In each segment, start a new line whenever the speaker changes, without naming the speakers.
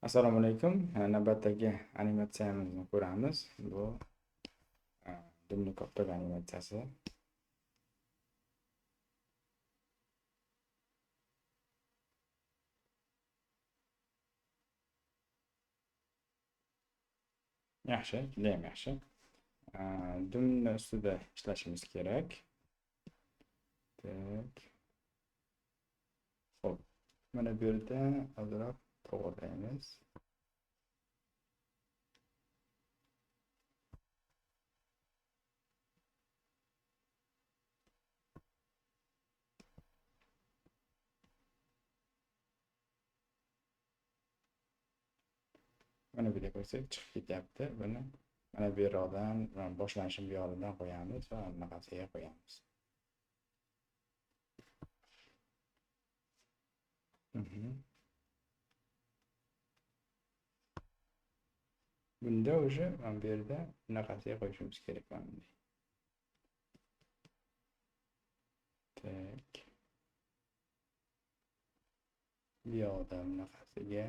Assalomu alaykum. Navbatdagi animatsiyamizni ko'ramiz. Bu dumli koptok animatsiyasi. Yaxshi, juda ham yaxshi. Dumni ustida ishlashimiz kerak. Tak. Xo'p. Mana bu yerda ozroq to'g'rilaymiz. Mana bu yerga qo'ysak chiqib ketyapti. Buni mana bu yerdan boshlanishim bu yoqdan qo'yamiz va bunaqasiga qo'yamiz. Bunda уже mana bu yerda bunaqasiga qo'yishimiz kerak mana bunday. Tak. Bu yoqda bunaqasiga.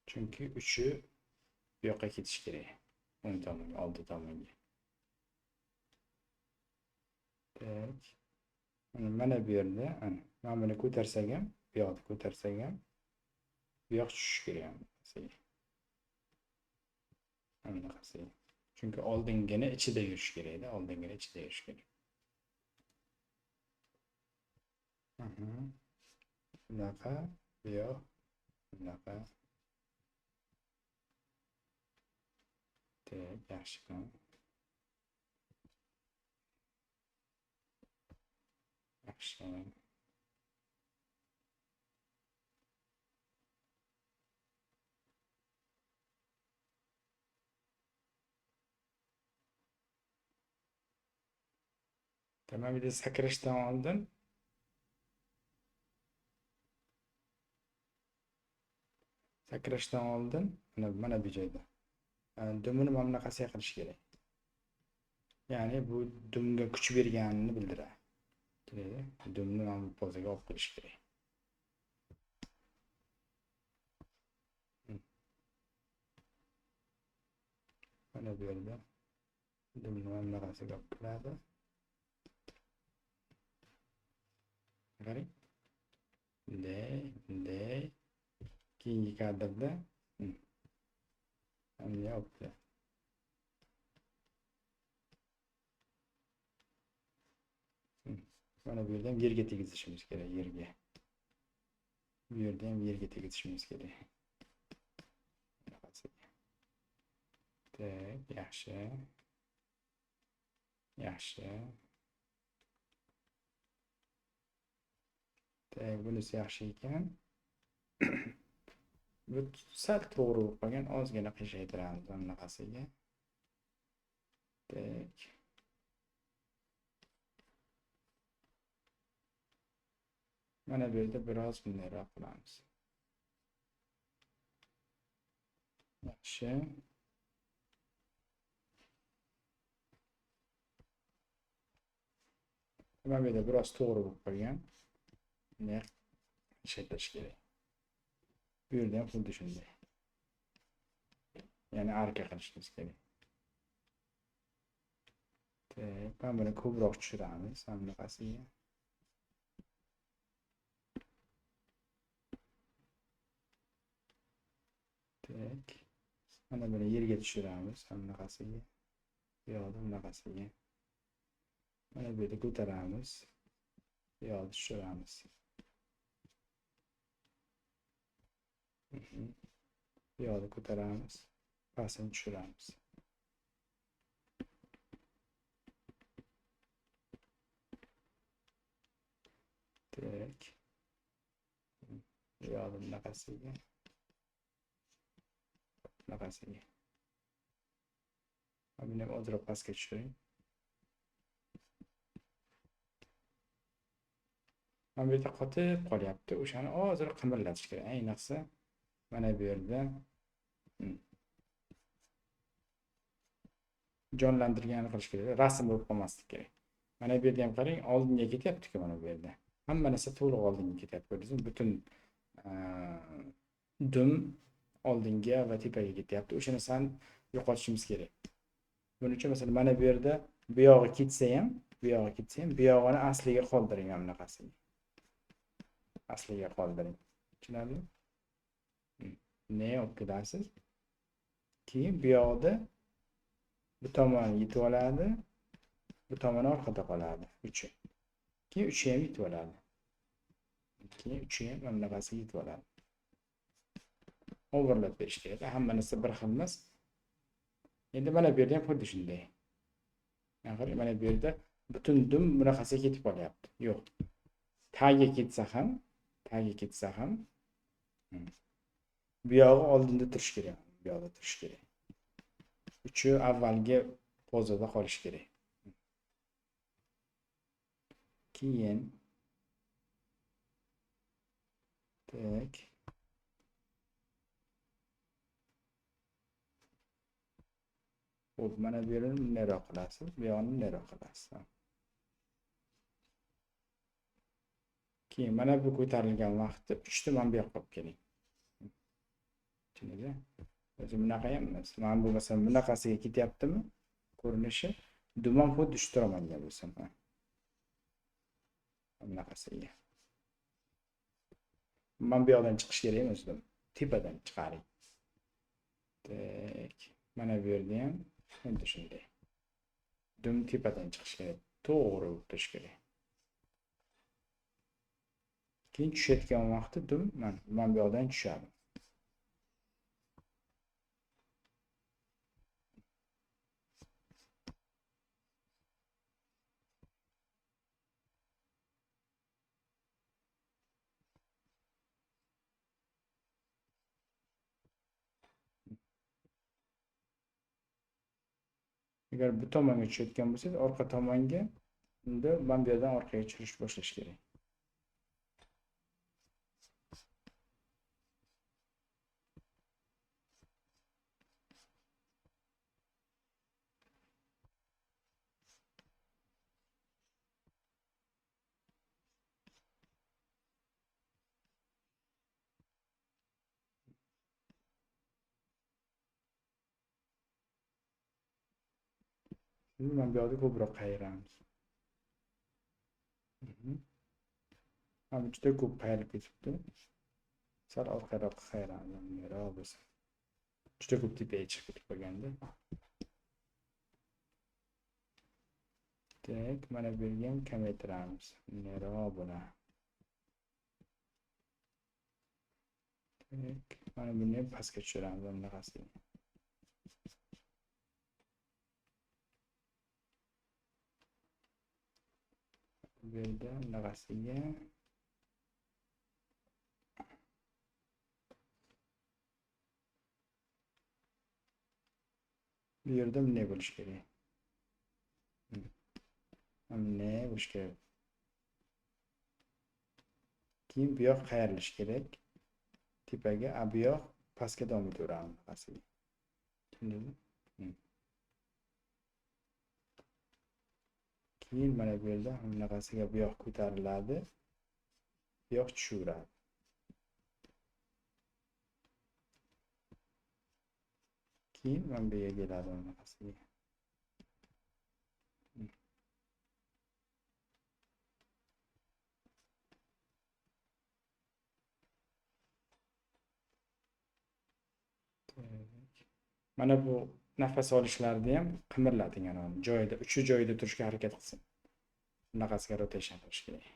Chunki uchi bu yoqqa ketish kerak. O'ng tomonga, oldi tomonga. Tak. Mana bu yerda, mana buni ko'tarsak ham, bu yoqni ko'tarsak ham, bu yoq tushishi kerak. Mana bunaqasiga. Chunki oldingina ichida yurish kerak-da, oldingina ichida yurish kerak. Bunaqa, bu yoq, bunaqa. Tak, yaxshi. Yaxshi. Tamam, bir de sakrashdan oldin mana bu joyda dumini mana bunaqasiga qilish kerak. Ya'ni bu dumga kuch berganini bildiradi. Dumni mana bu pozaga olib qo'yish kerak. Mana bu yerda dumni mana bunaqasiga olib qo'yadi. Qarang. Bunday. Keyingi kadrda bunday olibdi. Mana bu yerda ham yerga tegizishimiz kerak, yerga. Bu yerda ham yerga tegizishimiz kerak. Tak, yaxshi. Yaxshi. Tak, bunisi yaxshi ekan. Bu sal to'g'ri bo'lib qolgan, ozgina qiyshaytiramiz bunaqasiga. Tak. Mana bu yerda biroz bundayroq qilamiz. Yaxshi. Mana bu yerda biroz to'g'ri bo'lib qolgan. Bunday qiyshaytirish kerak. Bu yerda ham xuddi shunday. Ya'ni arka qilishimiz kerak. Tak, mana buni ko'proq tushiramiz bunaqasiga. Tak. Mana buni yerga tushiramiz bunaqasiga. Bu yoqda bunaqasiga. Mana bu yerda ko'taramiz. Bu yoqda tushiramiz. Bu yoqda ko'taramiz. Pastini tushiramiz. Tak. Bu yoqda bunaqasiga. Bunaqasiga. Buni ham ozroq pastga tushiring. Mana bu yerda qotib qolyapti. O'shani ozroq qimirlatish kerak. Ayniqsa mana bu yerda jonlantirgan qilish kerak. Rasm bo'lib qolmaslik kerak. Mana bu yerda ham qarang, oldinga ketyapti-ku mana bu yerda. Hamma narsa to'liq oldinga ketyapti. Ko'rdingizmi? Butun dum oldinga va tepaga ketyapti. O'sha narsani yo'qotishimiz kerak. Buning uchun masalan mana bu yerda bu yog'i ketsa ham, bu yog'ini asliga qoldiring mana bunaqasiga. Asliga qoldiring. Tushunarlimi? Ne olib kelasiz? Keyin bu yoqda bu tomon yetib oladi. Bu tomoni orqada qoladi. 3. Keyin 3 ham yetib oladi. Keyin 3 ham mana bunaqasiga yetib oladi. Overlap berish kerak. Hamma narsa bir xil emas. Endi mana bu yerda ham xuddi shunday. Qarang, mana bu yerda butun dum bunaqasiga ketib qolyapti. Yo'q. Tagiga ketsa ham bu yog'i oldinda turish kerak. Bu yoqda turish kerak. Uchi avvalgi pozada qolish kerak. Keyin tak mana bu yerni bunayroq qilasiz, bu yoqni bunayroq qilasiz. Keyin mana bu ko'tarilgan vaqtda 3 ta mana bu yoqqa olib keling. Tushundingizmi? O'zi bunaqa ham emas. Mana bu masalan bunaqasiga ketyaptimi? Ko'rinishi dumam xuddi shu tomonga bo'lsin. Bunaqasiga. Mana bu yoqdan chiqish kerak emas, tepadan chiqaring. Tak, mana bu yerda ham xuddi shunday. Dum tepadan chiqish kerak. To'g'ri o'tish kerak. Keyin tushayotgan vaqtda dum mana bu yoqdan tushadi. Agar bu tomonga tushayotgan bo'lsangiz, orqa tomonga unda mana bu yerdan orqaga tushirish boshlash kerak. Mana bu yoqda ko'proq qayiramiz. Ham juda ko'p qayrilib ketibdi. Sal orqaroq qayramiz, bunayroq bo'lsa. Juda ko'p tepaga chiqib ketib qolganda. Tak, mana bu yerga ham kamaytiramiz. Bunayroq bo'ladi. Tak, mana buni ham pastga tushiramiz bunaqasiga. Bu yerda bunaqasiga bu yerda bunday bo'lish kerak. Bunday bo'lish kerak. Keyin bu yoq qayrilishi kerak. Tepaga, bu yoq pastga davom etaveramiz bunaqasiga. Tushundingizmi? Keyin mana bu yerda bunaqasiga bu yoq ko'tariladi. Bu yoq tushaveradi. Keyin mana bu yerga keladi bunaqasiga. Mana bu nafas olishlarida ham qimirlating ana joyida, uchi joyida turishga harakat qilsin. Bunaqasiga rotation qilish kerak.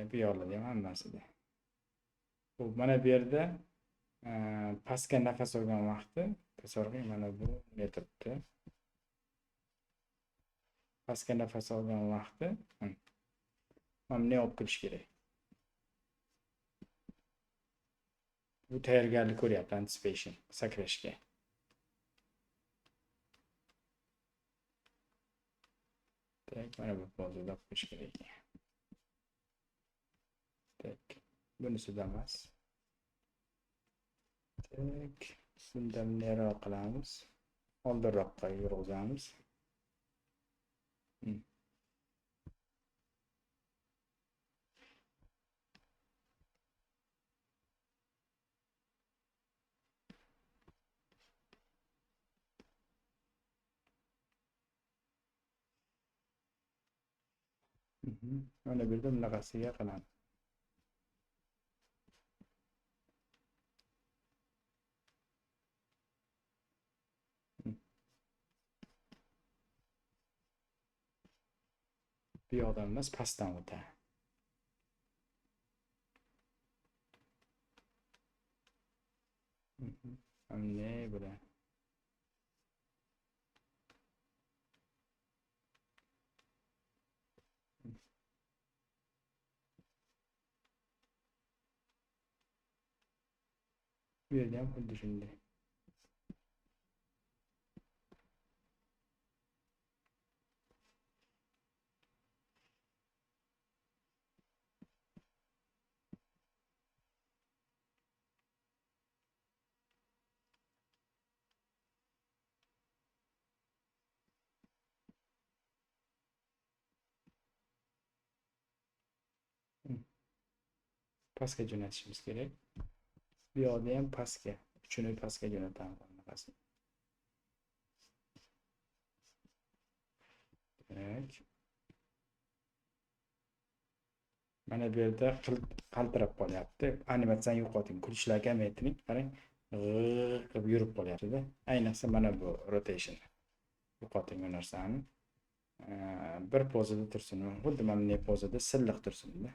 Bu yoqlarda ham hammasida. Bu mana bu yerda pastga nafas olgan vaqti tasavvur mana bu ne turibdi. Pastga nafas olgan vaqti mana ne olib kelish kerak. Bu tayyorgarlik ko'ryapti, anticipation, sakrashga. Tak, mana bu pozada olib kelish kerak. Tak, bunisida emas. Tak, bundan nariroq qilamiz. Oldinroqqa yurg'izamiz. Hmm. Mana bu yerda bunaqasiga qilamiz. Bu yoqdan emas, pastdan o'tadi. Ne bilan? Bu yerda ham xuddi shunday. Pastga jo'natishimiz kerak. Bu yoqda ham pastga. Uchini pastga jo'natamiz bunaqasi. Tak. Mana bu yerda qaltirab qolyapti. Animatsiyani yo'qoting. Kulishlarga ayting. Qarang. G'ir qilib yurib qolyapti-da. Ayniqsa mana bu rotation. Yo'qoting bu narsani. Bir pozada tursin. Xuddi mana bunday pozada silliq tursin-da.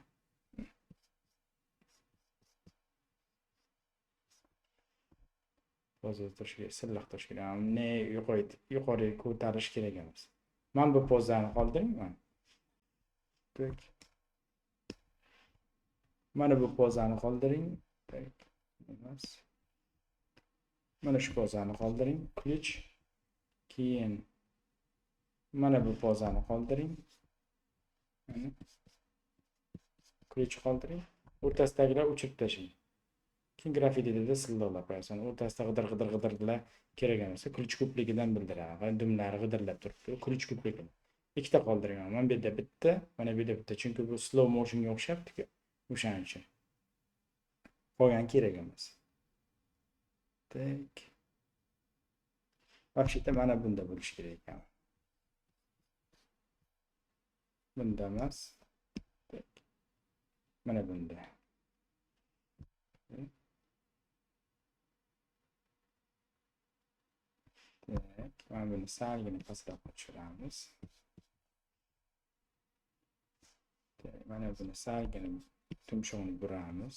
Pozada turish kerak, silliq turish kerak. Ne yuqoriga ko'tarish kerak emas. Men bu pozani qoldirmayman. Tak. Mana bu pozani qoldiring. Tak. Emas. Mana shu pozani qoldiring. Kuch. Keyin mana bu pozani qoldiring. Mana. Kuch qoldiring. O'rtasidagilar o'chirib tashlang. Keyin grafitida silliqlab qo'yasan. O'rtasida g'idir-g'idirlar kerak emas. Kuch ko'pligidan bildiradi. Dumlari g'idirlab turibdi. Kuch ko'pligi. Ikkita qoldirgan. Mana bu yerda bitta, mana bu yerda bitta. Chunki bu slow motionga o'xshabdi-ku. O'shaning uchun. Qolgan kerak emas. Tak. Вообще-то mana bunda bo'lish kerak ekan. Bunda emas. Tak. Mana bunda. Tak. Mana buni salgina pastroq tushiramiz. Tak. Mana buni salgina tumshug'ini buramiz.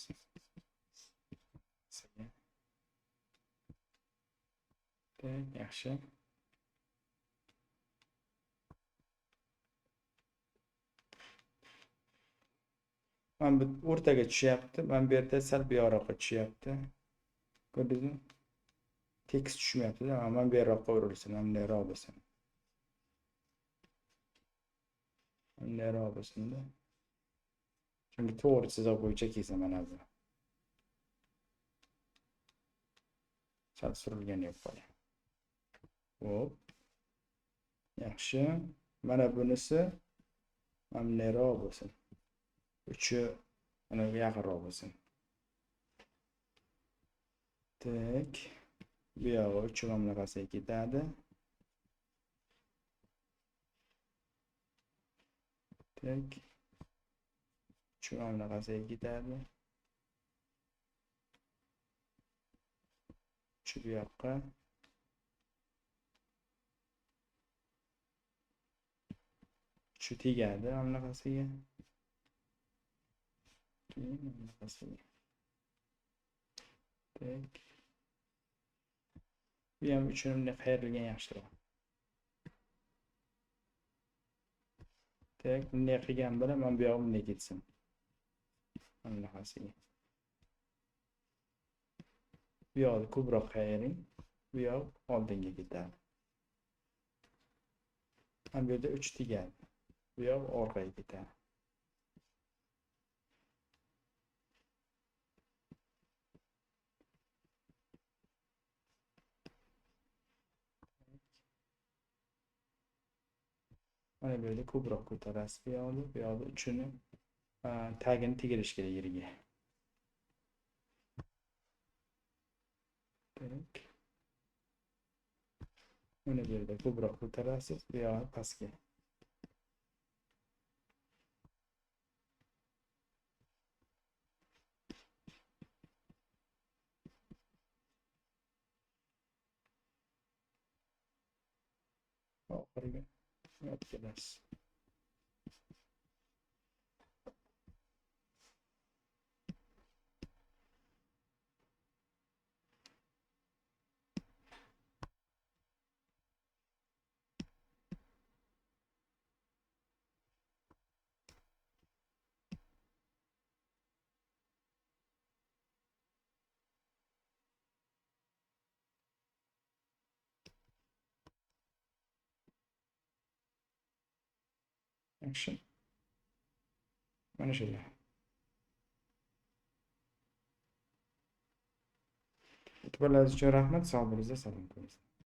Tak, yaxshi. Mana bu o'rtaga tushyapti. Mana bu yerda sal bu yoqqa tushyapti. Ko'rdingizmi? Tekst tushmayapti-da. Mana bu yoqqa urilsin, mana bunday roq bo'lsin. Bunday roq bo'lsin-da. Chunki to'g'ri chizoq bo'yicha kelsa mana bu. Sal surilgan yo'q qolgan. Hop. Yaxshi. Mana bunisi mana bunday roq bo'lsin. Uchi mana yaqinroq bo'lsin. Tak. Bu yog'i uchi mana bunaqasiga ketadi. Tak. Uchi mana bunaqasiga ketadi. Uchi bu yoqqa. Uchi tegadi mana bunaqasiga. Keyin mana bunaqasiga. Tak. Bu ham uchun bunday qayrilgan yaxshiroq. Tak, bunday qilgan bilan men bu yog'i bunday ketsin. Mana bunaqasiga. Bu yoqni ko'proq qayiring. Bu yoq oldinga ketadi. Mana bu yerda 3 tegadi. Bu yoq orqaga ketadi. Mana bu yerda ko'proq ko'tarasiz bu yoqda uchini tagini tegirish kerak yerga. Tak. Mana bu yerda ko'proq ko'tarasiz, bu yog'i pastga. Oxiriga olib kelasiz. Action. Mana shunday. E'tiborlaringiz uchun rahmat. Sog' bo'linglar, salom qo'yinglar.